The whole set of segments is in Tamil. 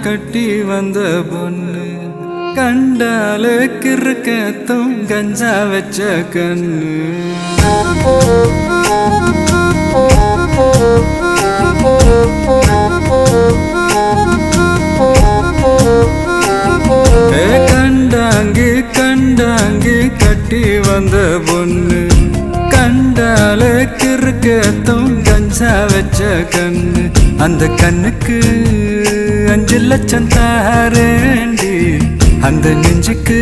கட்டி வந்த பொண்ணு கண்டாலே கிறுக்கத்தும் கஞ்சா வச்ச கண்ணு கண்டாங்கி கண்டாங்கி கட்டி வந்த பொண்ணு கண்டாலே கிறுக்கத்தும் கஞ்சா வச்ச கண்ணு அந்த கண்ணுக்கு 5 லட்சம் தாரேண்டி அந்த நெஞ்சுக்கு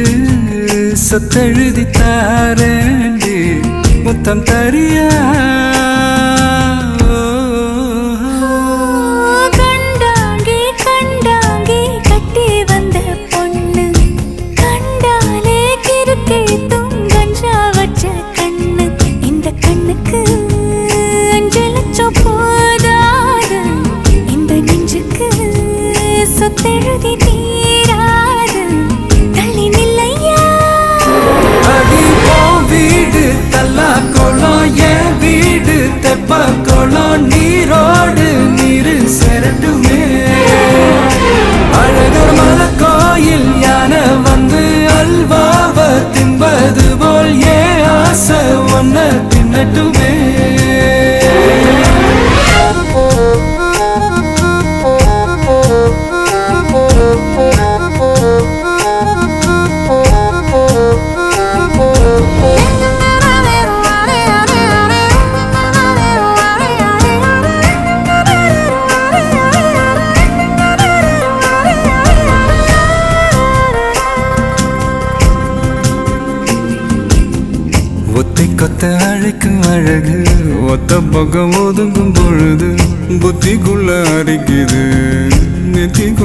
சொத்தெழுதி தாரேண்டி முத்தம் தரியா சொத்தெழுதி தீராது தள்ளி நில்லையா அடி போ வீடு தல்லா கோலம் என் வீடு தெப்ப கோலம் நீரோடு நீரு செரட்டுமே அழகர் மலை கோயில் யானை வந்து அல்வாவ தின்பது போல் ஏன் ஆசை ஒன்ன தின்னட்டுமே ஒத்தை கொத்த அழைக்கும் அழகு ஒத்த பக்கம் ஒதுங்கும் பொழுது புத்திக்குள்ள அரைக்குது நெத்தி